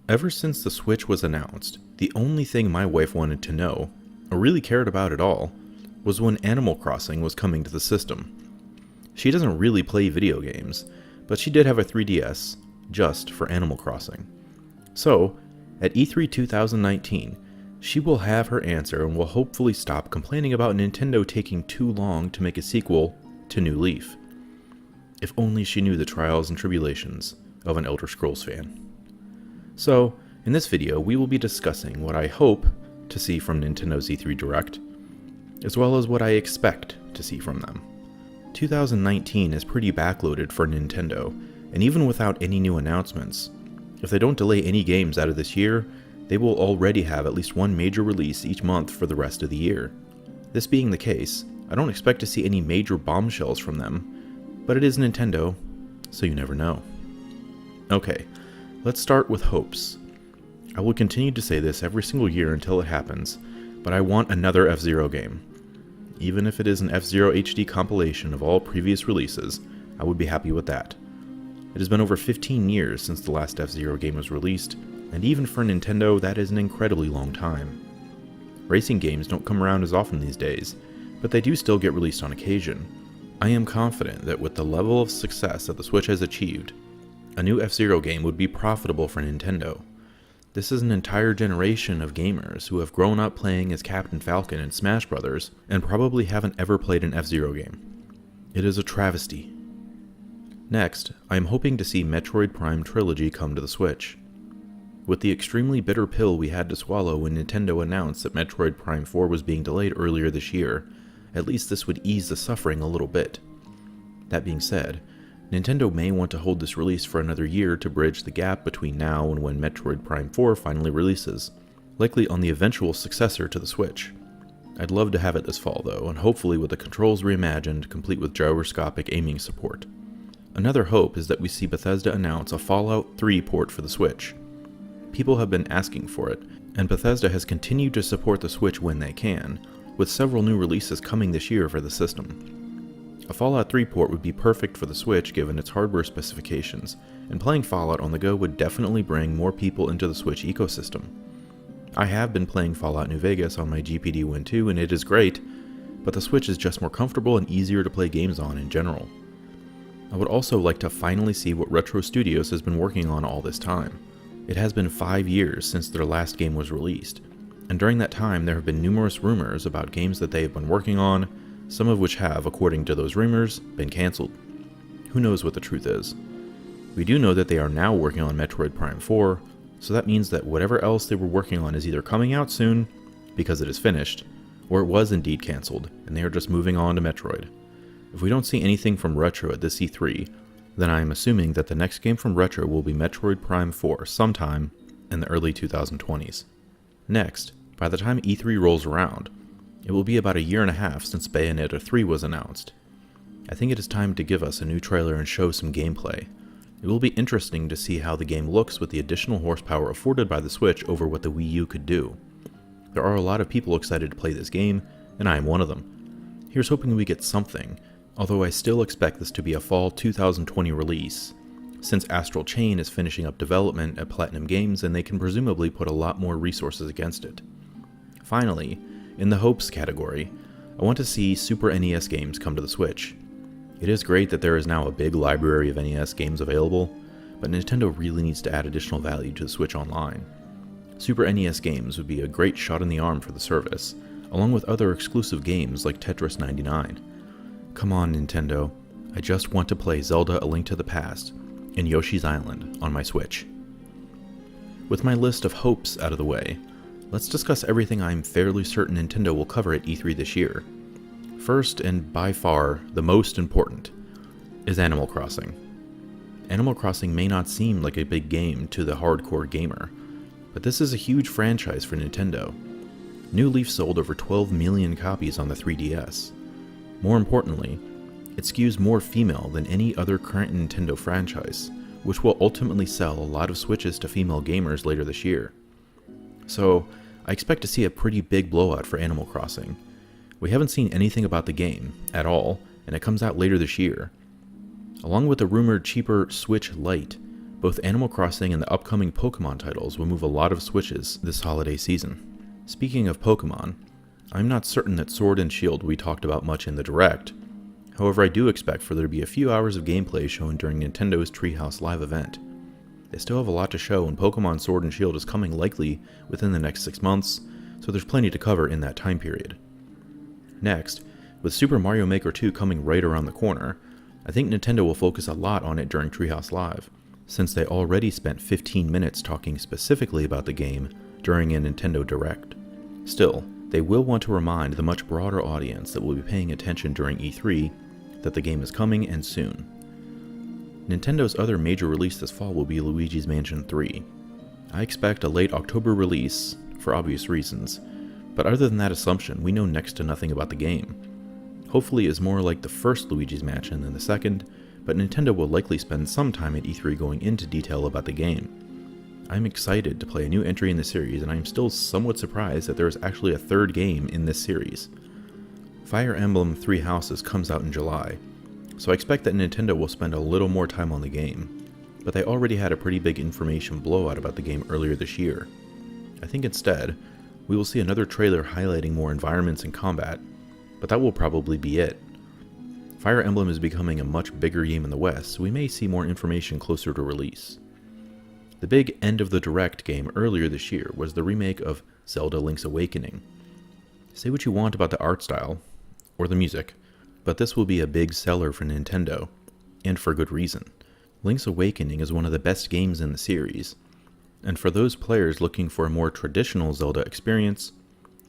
Ever since the Switch was announced, the only thing my wife wanted to know, or really cared about at all, was when Animal Crossing was coming to the system. She doesn't really play video games, but she did have a 3DS, just for Animal Crossing. So, at E3 2019, she will have her answer and will hopefully stop complaining about Nintendo taking too long to make a sequel to New Leaf. If only she knew the trials and tribulations of an Elder Scrolls fan. So, in this video, we will be discussing what I hope to see from Nintendo's E3 Direct, as well as what I expect to see from them. 2019 is pretty backloaded for Nintendo, and even without any new announcements, if they don't delay any games out of this year, they will already have at least one major release each month for the rest of the year. This being the case, I don't expect to see any major bombshells from them, but it is Nintendo, so you never know. Okay, let's start with hopes. I will continue to say this every single year until it happens, but I want another FZero game. Even if it is an FZero HD compilation of all previous releases, I would be happy with that. It has been over 15 years since the last FZero game was released, and even for Nintendo, that is an incredibly long time. Racing games don't come around as often these days, but they do still get released on occasion. I am confident that with the level of success that the Switch has achieved, a new FZero game would be profitable for Nintendo. This is an entire generation of gamers who have grown up playing as Captain Falcon in Smash Bros. And probably haven't ever played an FZero game. It is a travesty. Next, I am hoping to see Metroid Prime Trilogy come to the Switch. With the extremely bitter pill we had to swallow when Nintendo announced that Metroid Prime 4 was being delayed earlier this year, at least this would ease the suffering a little bit. That being said, Nintendo may want to hold this release for another year to bridge the gap between now and when Metroid Prime 4 finally releases, likely on the eventual successor to the Switch. I'd love to have it this fall though, and hopefully with the controls reimagined, complete with gyroscopic aiming support. Another hope is that we see Bethesda announce a Fallout 3 port for the Switch. People have been asking for it, and Bethesda has continued to support the Switch when they can, with several new releases coming this year for the system. A Fallout 3 port would be perfect for the Switch given its hardware specifications, and playing Fallout on the go would definitely bring more people into the Switch ecosystem. I have been playing Fallout New Vegas on my GPD Win 2 and it is great, but the Switch is just more comfortable and easier to play games on in general. I would also like to finally see what Retro Studios has been working on all this time. It has been 5 years since their last game was released, and during that time there have been numerous rumors about games that they have been working on, some of which have, according to those rumors, been cancelled. Who knows what the truth is? We do know that they are now working on Metroid Prime 4, so that means that whatever else they were working on is either coming out soon, because it is finished, or it was indeed cancelled, and they are just moving on to Metroid. If we don't see anything from Retro at this E3, then I am assuming that the next game from Retro will be Metroid Prime 4 sometime in the early 2020s. Next, by the time E3 rolls around, it will be about a year and a half since Bayonetta 3 was announced. I think it is time to give us a new trailer and show some gameplay. It will be interesting to see how the game looks with the additional horsepower afforded by the Switch over what the Wii U could do. There are a lot of people excited to play this game, and I am one of them. Here's hoping we get something, although I still expect this to be a fall 2020 release, since Astral Chain is finishing up development at Platinum Games and they can presumably put a lot more resources against it. Finally, in the hopes category, I want to see Super NES games come to the Switch. It is great that there is now a big library of NES games available, but Nintendo really needs to add additional value to the Switch Online. Super NES games would be a great shot in the arm for the service, along with other exclusive games like Tetris 99. Come on, Nintendo, I just want to play Zelda: A Link to the Past and Yoshi's Island on my Switch. With my list of hopes out of the way, let's discuss everything I'm fairly certain Nintendo will cover at E3 this year. First, and by far the most important, is Animal Crossing. Animal Crossing may not seem like a big game to the hardcore gamer, but this is a huge franchise for Nintendo. New Leaf sold over 12 million copies on the 3DS. More importantly, it skews more female than any other current Nintendo franchise, which will ultimately sell a lot of Switches to female gamers later this year. So, I expect to see a pretty big blowout for Animal Crossing. We haven't seen anything about the game, at all, and it comes out later this year. Along with the rumored cheaper Switch Lite, Both Animal Crossing and the upcoming Pokemon titles will move a lot of Switches this holiday season. Speaking of Pokemon, I'm not certain that Sword and Shield will be talked about much in the Direct. However, I do expect for there to be a few hours of gameplay shown during Nintendo's Treehouse Live event. They still have a lot to show, and Pokemon Sword and Shield is coming likely within the next 6 months, so there's plenty to cover in that time period. Next, with Super Mario Maker 2 coming right around the corner, I think Nintendo will focus a lot on it during Treehouse Live, since they already spent 15 minutes talking specifically about the game during a Nintendo Direct. Still, they will want to remind the much broader audience that will be paying attention during E3 that the game is coming and soon. Nintendo's other major release this fall will be Luigi's Mansion 3. I expect a late October release, for obvious reasons, but other than that assumption, we know next to nothing about the game. Hopefully it's more like the first Luigi's Mansion than the second, but Nintendo will likely spend some time at E3 going into detail about the game. I'm excited to play a new entry in the series, and I'm still somewhat surprised that there is actually a third game in this series. Fire Emblem Three Houses comes out in July, so I expect that Nintendo will spend a little more time on the game, but they already had a pretty big information blowout about the game earlier this year. I think instead, we will see another trailer highlighting more environments and combat, but that will probably be it. Fire Emblem is becoming a much bigger game in the West, so we may see more information closer to release. The big end of the Direct game earlier this year was the remake of Zelda Link's Awakening. Say what you want about the art style, or the music, but this will be a big seller for Nintendo, and for good reason. Link's Awakening is one of the best games in the series, and for those players looking for a more traditional Zelda experience,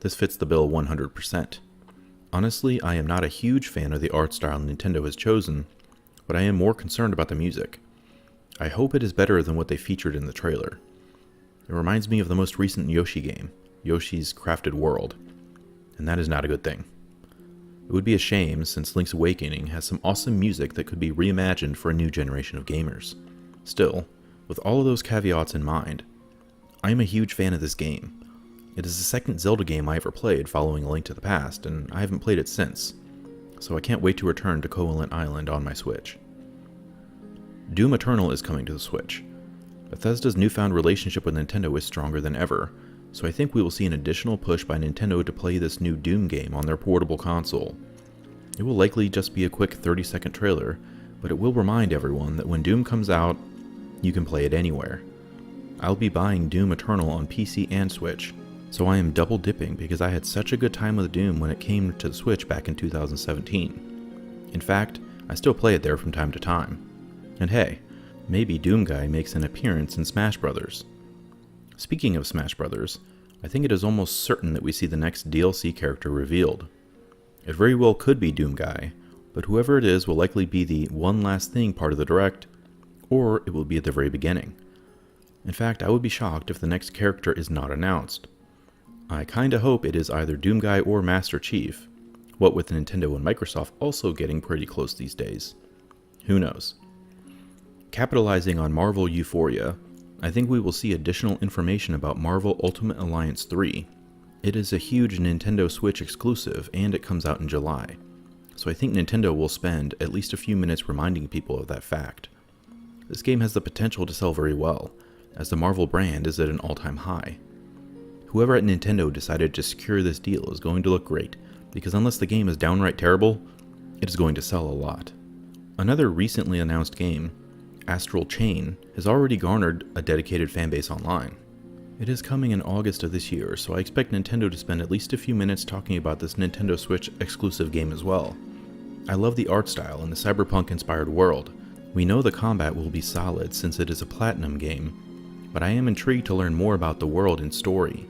this fits the bill 100%. Honestly, I am not a huge fan of the art style Nintendo has chosen, but I am more concerned about the music. I hope it is better than what they featured in the trailer. It reminds me of the most recent Yoshi game, Yoshi's Crafted World, and that is not a good thing. It would be a shame since Link's Awakening has some awesome music that could be reimagined for a new generation of gamers. Still, with all of those caveats in mind, I am a huge fan of this game. It is the second Zelda game I ever played following A Link to the Past, and I haven't played it since, so I can't wait to return to Koholint Island on my Switch. Doom Eternal is coming to the Switch. Bethesda's newfound relationship with Nintendo is stronger than ever, so I think we will see an additional push by Nintendo to play this new Doom game on their portable console. It will likely just be a quick 30-second trailer, but it will remind everyone that when Doom comes out, you can play it anywhere. I'll be buying Doom Eternal on PC and Switch, so I am double dipping because I had such a good time with Doom when it came to the Switch back in 2017. In fact, I still play it there from time to time. And hey, maybe Doom Guy makes an appearance in Smash Bros. Speaking of Smash Bros., I think it is almost certain that we see the next DLC character revealed. It very well could be Doom Guy, but whoever it is will likely be the one last thing part of the Direct, or it will be at the very beginning. In fact, I would be shocked if the next character is not announced. I kinda hope it is either Doom Guy or Master Chief, what with Nintendo and Microsoft also getting pretty close these days. Who knows? Capitalizing on Marvel Euphoria, I think we will see additional information about Marvel Ultimate Alliance 3. It is a huge Nintendo Switch exclusive, and it comes out in July, so I think Nintendo will spend at least a few minutes reminding people of that fact. This game has the potential to sell very well, as the Marvel brand is at an all-time high. Whoever at Nintendo decided to secure this deal is going to look great, because unless the game is downright terrible, it is going to sell a lot. Another recently announced game, Astral Chain, has already garnered a dedicated fanbase online. It is coming in August of this year, so I expect Nintendo to spend at least a few minutes talking about this Nintendo Switch exclusive game as well. I love the art style and the cyberpunk-inspired world. We know the combat will be solid since it is a Platinum game, but I am intrigued to learn more about the world and story.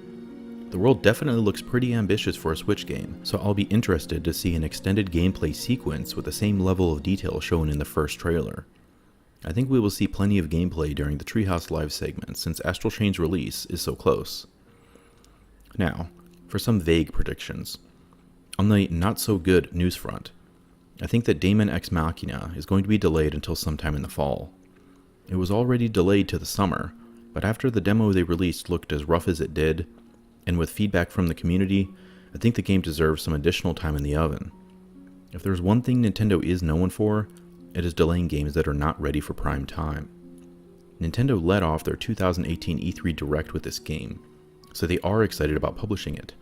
The world definitely looks pretty ambitious for a Switch game, so I'll be interested to see an extended gameplay sequence with the same level of detail shown in the first trailer. I think we will see plenty of gameplay during the Treehouse Live segment since Astral Chain's release is so close. Now, for some vague predictions. On the not-so-good news front, I think that Daemon Ex Machina is going to be delayed until sometime in the fall. It was already delayed to the summer, but after the demo they released looked as rough as it did, and with feedback from the community, I think the game deserves some additional time in the oven. If there's one thing Nintendo is known for, it is delaying games that are not ready for prime time. Nintendo led off their 2018 E3 Direct with this game, so they are excited about publishing it.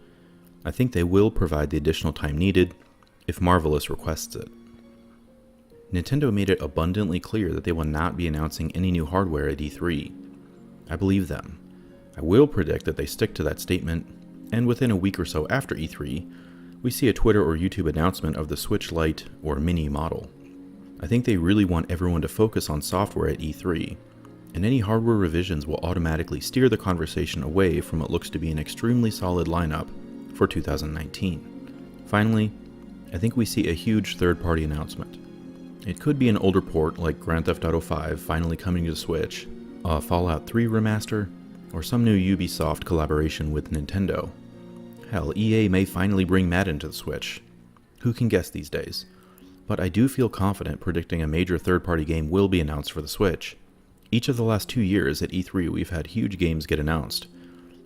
I think they will provide the additional time needed if Marvelous requests it. Nintendo made it abundantly clear that they will not be announcing any new hardware at E3. I believe them. I will predict that they stick to that statement, and within a week or so after E3, we see a Twitter or YouTube announcement of the Switch Lite or Mini model. I think they really want everyone to focus on software at E3, and any hardware revisions will automatically steer the conversation away from what looks to be an extremely solid lineup for 2019. Finally, I think we see a huge third-party announcement. It could be an older port like Grand Theft Auto V finally coming to Switch, a Fallout 3 remaster, or some new Ubisoft collaboration with Nintendo. Hell, EA may finally bring Madden to the Switch. Who can guess these days? But I do feel confident predicting a major third-party game will be announced for the Switch. Each of the last 2 years at E3 we've had huge games get announced.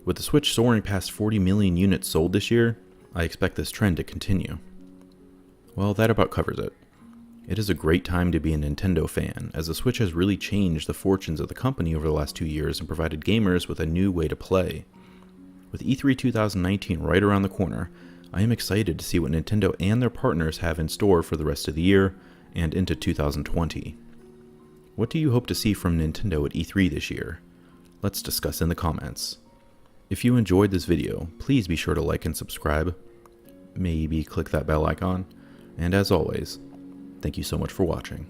With the Switch soaring past 40 million units sold this year, I expect this trend to continue. Well, that about covers it. It is a great time to be a Nintendo fan, as the Switch has really changed the fortunes of the company over the last 2 years and provided gamers with a new way to play. With E3 2019 right around the corner, I am excited to see what Nintendo and their partners have in store for the rest of the year and into 2020. What do you hope to see from Nintendo at E3 this year? Let's discuss in the comments. If you enjoyed this video, please be sure to like and subscribe. Maybe click that bell icon. And as always, thank you so much for watching.